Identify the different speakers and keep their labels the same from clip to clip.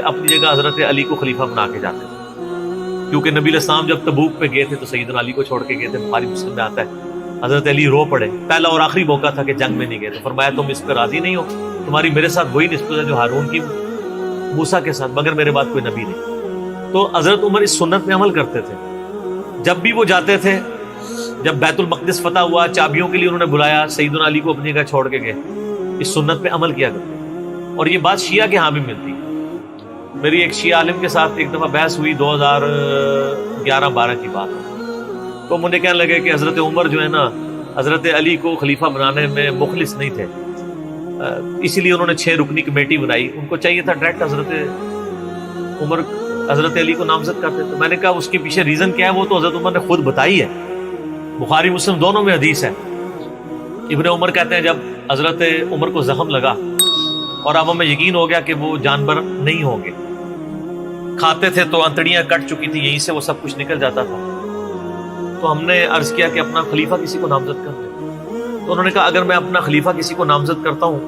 Speaker 1: اپنی جگہ حضرت علی کو خلیفہ بنا کے جاتے تھے، کیونکہ نبی علیہ السلام جب تبوک پہ گئے تھے تو سیدنا علی کو چھوڑ کے گئے تھے، بخاری مسلم میں آتا ہے۔ حضرت علی رو پڑے، پہلا اور آخری موقع تھا کہ جنگ میں نہیں گئے، تو فرمایا تم اس پہ راضی نہیں ہو، تمہاری میرے ساتھ وہی نسبت ہے جو ہارون کی موسیٰ کے ساتھ، مگر میرے بعد کوئی نبی نہیں۔ تو حضرت عمر اس سنت پہ عمل کرتے تھے، جب بھی وہ جاتے تھے، جب بیت المقدس فتح ہوا، چابیوں کے لیے انہوں نے بلایا، سیدنا علی کو اپنی جگہ چھوڑ کے گئے، اس سنت پہ عمل کیا کرتے۔ اور یہ بات شیعہ کے ہاں بھی ملتی۔ میری ایک شیعہ عالم کے ساتھ ایک دفعہ بحث ہوئی، 2011-12 کی بات، تو مجھے کہنے لگے کہ حضرت عمر جو ہے نا حضرت علی کو خلیفہ بنانے میں مخلص نہیں تھے، اسی لیے انہوں نے 6 رکنی کمیٹی بنائی، ان کو چاہیے تھا ڈائریکٹ حضرت عمر حضرت علی کو نامزد کرتے۔ تو میں نے کہا اس کے پیچھے ریزن کیا ہے، وہ تو حضرت عمر نے خود بتائی ہے، بخاری مسلم دونوں میں حدیث ہے۔ ابن عمر کہتے ہیں جب حضرت عمر کو زخم لگا اور اب ہمیں یقین ہو گیا کہ وہ جانور نہیں ہوں گے، کھاتے تھے تو انتڑیاں کٹ چکی تھی، یہیں سے وہ سب کچھ نکل جاتا تھا، تو ہم نے عرض کیا کہ اپنا خلیفہ کسی کو نامزد کر دیں۔ تو انہوں نے کہا اگر میں اپنا خلیفہ کسی کو نامزد کرتا ہوں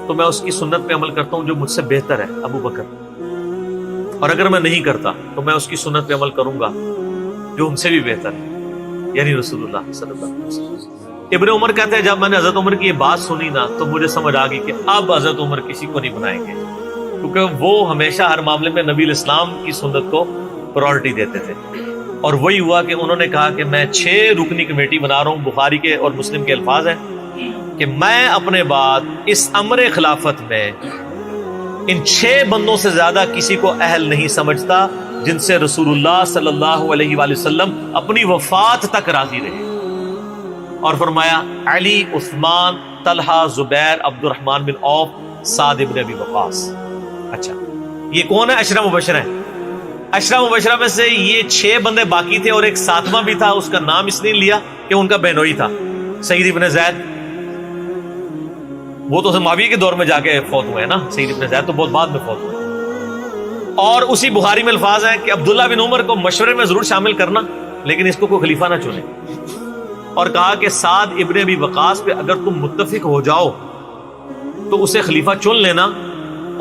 Speaker 1: تو میں اس کی سنت پہ عمل کرتا ہوں جو مجھ سے بہتر ہے، ابو بکر، اور اگر میں نہیں کرتا تو میں اس کی سنت پہ عمل کروں گا جو ان سے بھی بہتر ہے، یعنی رسول اللہ صلی اللہ علیہ وسلم۔ ابن عمر کہتے ہیں جب میں نے حضرت عمر کی یہ بات سنی نا تو مجھے سمجھ آ گئی کہ اب حضرت عمر کسی کو نہیں بنائیں گے، کیونکہ وہ ہمیشہ ہر معاملے میں نبی علیہ السلام کی سنت کو پرائورٹی دیتے تھے۔ اور وہی ہوا کہ انہوں نے کہا کہ میں 6 رکنی کمیٹی بنا رہا ہوں، بخاری کے اور مسلم کے الفاظ ہیں کہ میں اپنے بعد اس امر خلافت میں ان 6 بندوں سے زیادہ کسی کو اہل نہیں سمجھتا جن سے رسول اللہ صلی اللہ علیہ وآلہ وسلم اپنی وفات تک راضی رہے۔ اور فرمایا علی، عثمان، طلحہ، زبیر، عبد الرحمن بن عوف، سعد بن ابی وقاص۔ اچھا یہ کون ہے؟ عشرہ مبشرہ ہیں۔ عشرہ مبشرہ میں سے یہ 6 بندے باقی تھے، اور ایک 7واں بھی تھا، اس کا نام اس نے لیا کہ ان کا بہنوئی تھا، سعید ابن زید۔ وہ تو معاویہ کے دور میں جا کے فوت ہوئے ہیں نا، سعید ابن زید تو بہت بعد میں فوت ہوئے۔ اور اسی بخاری میں الفاظ ہیں کہ عبداللہ بن عمر کو مشورے میں ضرور شامل کرنا، لیکن اس کو کوئی خلیفہ نہ چنے، اور کہا کہ سعد ابن ابی وقاص پہ اگر تم متفق ہو جاؤ تو اسے خلیفہ چن لینا،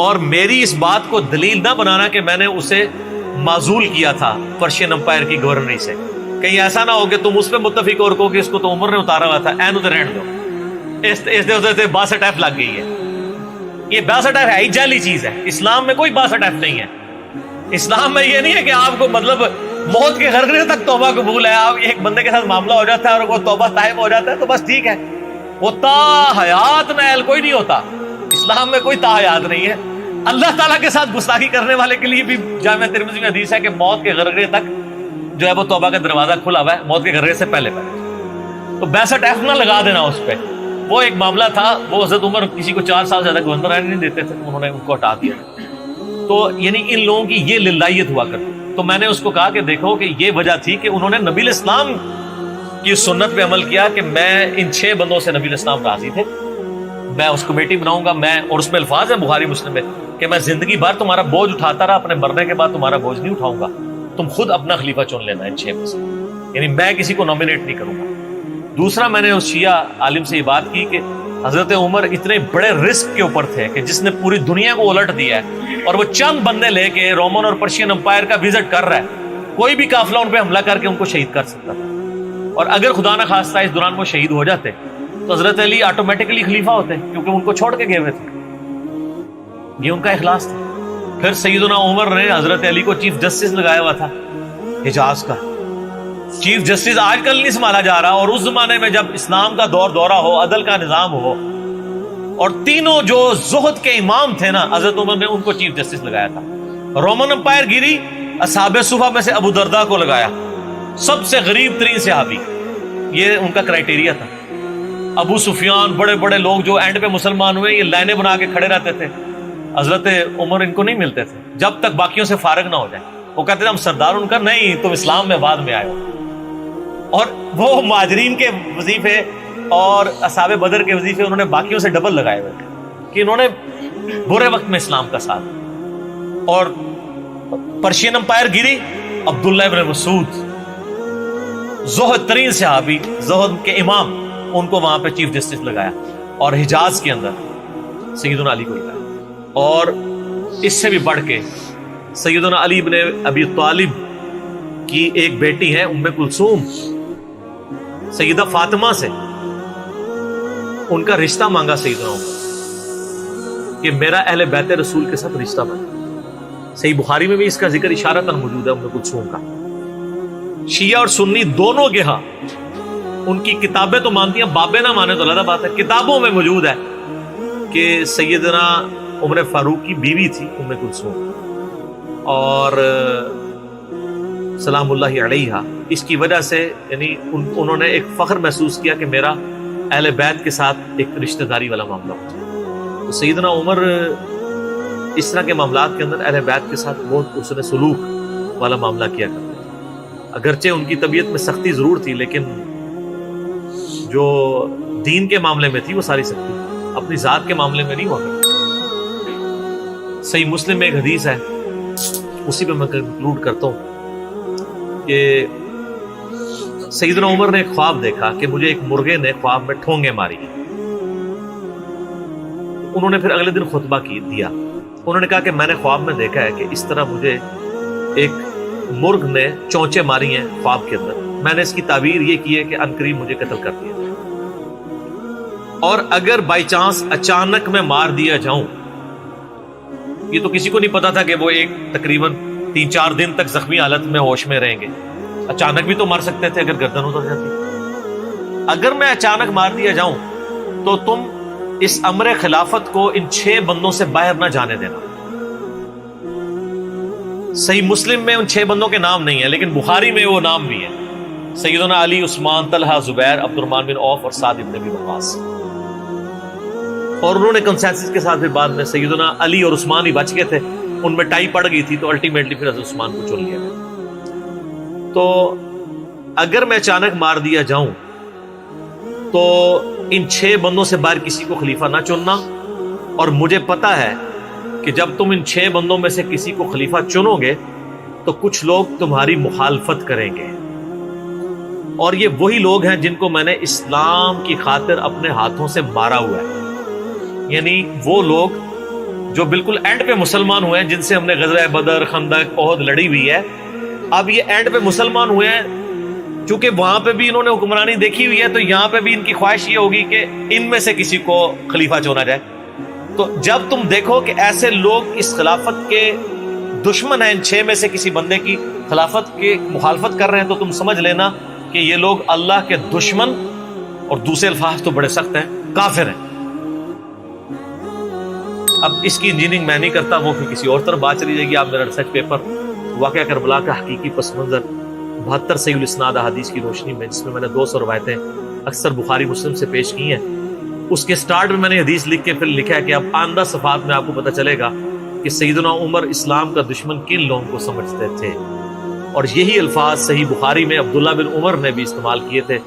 Speaker 1: اور میری اس بات کو دلیل نہ بنانا کہ میں نے اسے معزول کیا تھا پرشین امپائر کی گورنری سے، کہیں ایسا نہ ہو کہ تم اس پہ متفق اور کہو کہ اس کو تو عمر نے اتارا ہوا تھا، این ادھر رہنے دو، اس دے 62 لگ گئی ہے۔ یہ 62 ہے ہی جعلی چیز ہے، اسلام میں کوئی 62 نہیں ہے۔ اسلام میں یہ نہیں ہے کہ آپ کو مطلب موت کے غرغرے تک توبہ قبول ہے، آپ ایک بندے کے ساتھ معاملہ ہو جاتا ہے اور وہ توبہ طائب ہو جاتا ہے تو بس ٹھیک ہے، وہ تا حیات میں اہل کوئی نہیں ہوتا۔ اسلام میں کوئی تا حیات نہیں ہے۔ اللہ تعالیٰ کے ساتھ گستاخی کرنے والے کے لیے بھی جامعہ ترمذی میں حدیث ہے کہ موت کے غرغرے تک جو ہے وہ توبہ کا دروازہ کھلا ہوا ہے، موت کے غرغرے سے پہلے۔ تو 62 نہ لگا دینا اس پہ۔ وہ ایک معاملہ تھا، وہ حضرت عمر کسی کو 4 سال زیادہ گورنر رہنے نہیں دیتے تھے، انہوں نے ان کو ہٹا دیا۔ تو یعنی ان لوگوں کی یہ للہیت ہوا کرتی۔ تو میں نے اس کو کہا کہ دیکھو کہ یہ وجہ تھی کہ انہوں نے نبی علیہ السلام کی سنت پہ عمل کیا کہ میں ان 6 بندوں سے نبی علیہ السلام راضی تھے، میں اس کمیٹی بناؤں گا، میں، اور اس میں الفاظ ہیں بخاری مسلم میں کہ میں زندگی بھر تمہارا بوجھ اٹھاتا رہا، اپنے مرنے کے بعد تمہارا بوجھ نہیں اٹھاؤں گا، تم خود اپنا خلیفہ چن لینا ان 6 میں سے، یعنی میں کسی کو نامینیٹ نہیں کروں گا۔ دوسرا میں نے اس شیعہ عالم سے یہ بات کی کہ حضرت عمر اتنے بڑے رسک کے اوپر تھے کہ جس نے پوری دنیا کو الٹ دیا ہے، اور وہ چند بندے لے کے رومن اور پرشین امپائر کا وزٹ کر رہا ہے، کوئی بھی قافلہ ان پہ حملہ کر کے ان کو شہید کر سکتا تھا، اور اگر خدا نہ خواستہ اس دوران وہ شہید ہو جاتے تو حضرت علی آٹومیٹکلی خلیفہ ہوتے، کیونکہ ان کو چھوڑ کے گئے ہوئے تھے۔ یہ ان کا اخلاص تھا۔ پھر سیدنا عمر نے حضرت علی کو چیف جسٹس لگایا ہوا تھا حجاز کا۔ چیف جسٹس آج کل نہیں سنبھالا جا رہا، اور اس زمانے میں جب اسلام کا دورہ ہو، عدل کا نظام ہو، اور تینوں جو زہد کے امام تھے نا، حضرت عمر نے ان کو چیف جسٹس لگایا تھا۔ رومن امپائر گری، اصحاب صفہ میں سے ابو درداء کو لگایا، سب سے غریب ترین صحابی، یہ ان کا کرائٹیریا تھا۔ ابو سفیان، بڑے بڑے لوگ جو اینڈ پہ مسلمان ہوئے، یہ لائنیں بنا کے کھڑے رہتے تھے، حضرت عمر ان کو نہیں ملتے تھے جب تک باقیوں سے فارغ نہ ہو جائیں۔ وہ کہتے تھے ہم سردار، ان کا نہیں، تم اسلام میں بعد میں آئے ہو۔ اور وہ مہاجرین کے وظیفے اور اصحاب بدر کے وظیفے انہوں نے باقیوں سے ڈبل لگائے ہوئے تھے کہ انہوں نے برے وقت میں اسلام کا ساتھ۔ اور پرشین امپائر گری، عبداللہ ابن مسعود، زہد ترین صحابی، زہد کے امام، ان کو وہاں پہ چیف جسٹس لگایا، اور حجاز کے اندر سیدنا علی کو لگایا۔ اور اس سے بھی بڑھ کے سیدنا علی بن ابی طالب کی ایک بیٹی ہے ام کلثوم، سیدہ فاطمہ سے ان کا رشتہ مانگا سیدنا عمر کہ میرا اہل بیت رسول کے ساتھ رشتہ بنا۔ صحیح بخاری میں بھی اس کا ذکر اشارتاً موجود ہے ام کلثوم کا۔ شیعہ اور سنی دونوں کے ہاں ان کی کتابیں تو مانتی ہیں، بابے نہ مانے تو الگ بات ہے، کتابوں میں موجود ہے کہ سیدنا عمر فاروق کی بیوی تھی ام کلثوم، اور سلام اللہ علیہا، اس کی وجہ سے یعنی انہوں نے ایک فخر محسوس کیا کہ میرا اہل بیت کے ساتھ ایک رشتہ داری والا معاملہ ہوتا ہے۔ تو سیدنا عمر اس طرح کے معاملات کے اندر اہل بیت کے ساتھ بہت حسن سلوک والا معاملہ کیا کرتے تھے۔ اگرچہ ان کی طبیعت میں سختی ضرور تھی، لیکن جو دین کے معاملے میں تھی وہ ساری سختی اپنی ذات کے معاملے میں نہیں ہوا کرتی۔ صحیح مسلم میں ایک حدیث ہے، اسی پہ میں کنکلوڈ کرتا ہوں کہ سیدنا عمر نے ایک خواب دیکھا کہ مجھے ایک مرغے نے خواب میں ٹھونگے ماری۔ انہوں نے پھر اگلے دن خطبہ دیا، انہوں نے کہا کہ میں نے خواب میں دیکھا ہے کہ اس طرح مجھے ایک مرغ نے چونچے ماری ہیں خواب کے اندر، میں نے اس کی تعبیر یہ کی ہے کہ عنقریب مجھے قتل کر دیا، اور اگر بائی چانس اچانک میں مار دیا جاؤں، یہ تو کسی کو نہیں پتا تھا کہ وہ ایک تقریباً 3-4 دن تک زخمی حالت میں ہوش میں رہیں گے، اچانک بھی تو مار سکتے تھے اگر گردن اتر جاتی۔ اگر میں اچانک مار دیا جاؤں تو تم اس امر خلافت کو ان 6 بندوں سے باہر نہ جانے دینا۔ صحیح مسلم میں ان 6 بندوں کے نام نہیں ہیں، لیکن بخاری میں وہ نام بھی ہیں، سیدنا علی، عثمان، طلحہ، زبیر، عبد الرحمن بن عوف اور سعد بن ابی وقاص۔ اور انہوں نے کنسنسس کے ساتھ پھر بعد میں سیدنا علی اور عثمان ہی بچ گئے تھے، ان میں ٹائی پڑ گئی تھی تو الٹیمیٹلی پھر حضرت عثمان کو چن لیا گیا۔ تو اگر میں اچانک مار دیا جاؤں تو ان 6 بندوں سے باہر کسی کو خلیفہ نہ چننا، اور مجھے پتا ہے کہ جب تم ان 6 بندوں میں سے کسی کو خلیفہ چنو گے تو کچھ لوگ تمہاری مخالفت کریں گے، اور یہ وہی لوگ ہیں جن کو میں نے اسلام کی خاطر اپنے ہاتھوں سے مارا ہوا ہے، یعنی وہ لوگ جو بالکل اینڈ پہ مسلمان ہوئے ہیں، جن سے ہم نے غزوہ بدر، خندق، احد لڑی ہوئی ہے، اب یہ اینڈ پہ مسلمان ہوئے ہیں، چونکہ وہاں پہ بھی انہوں نے حکمرانی دیکھی ہوئی ہے تو یہاں پہ بھی ان کی خواہش یہ ہوگی کہ ان میں سے کسی کو خلیفہ چنا جائے۔ تو جب تم دیکھو کہ ایسے لوگ اس خلافت کے دشمن ہیں، ان 6 میں سے کسی بندے کی خلافت کی مخالفت کر رہے ہیں، تو تم سمجھ لینا کہ یہ لوگ اللہ کے دشمن، اور دوسرے الفاظ تو بڑے سخت ہیں، کافر ہیں۔ اب اس کی انجینئرنگ میں نہیں کرتا، وہ پھر کسی اور طرف بات چلی جائے گی۔ آپ میرا ریسرچ پیپر واقعہ کربلا کا حقیقی پس منظر 72 صحیح الاسناد احادیث کی روشنی میں، جس میں میں نے 200 روایتیں اکثر بخاری مسلم سے پیش کی ہیں، اس کے سٹارٹ میں نے حدیث لکھ کے پھر لکھا ہے کہ اب آئندہ صفحات میں آپ کو پتہ چلے گا کہ سیدنا عمر اسلام کا دشمن کن لوگوں کو سمجھتے تھے، اور یہی الفاظ صحیح بخاری میں عبداللہ بن عمر نے بھی استعمال کیے تھے۔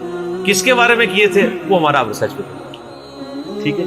Speaker 1: کس کے بارے میں کیے تھے وہ ہمارا اب ریسرچ پیپر، ٹھیک ہے۔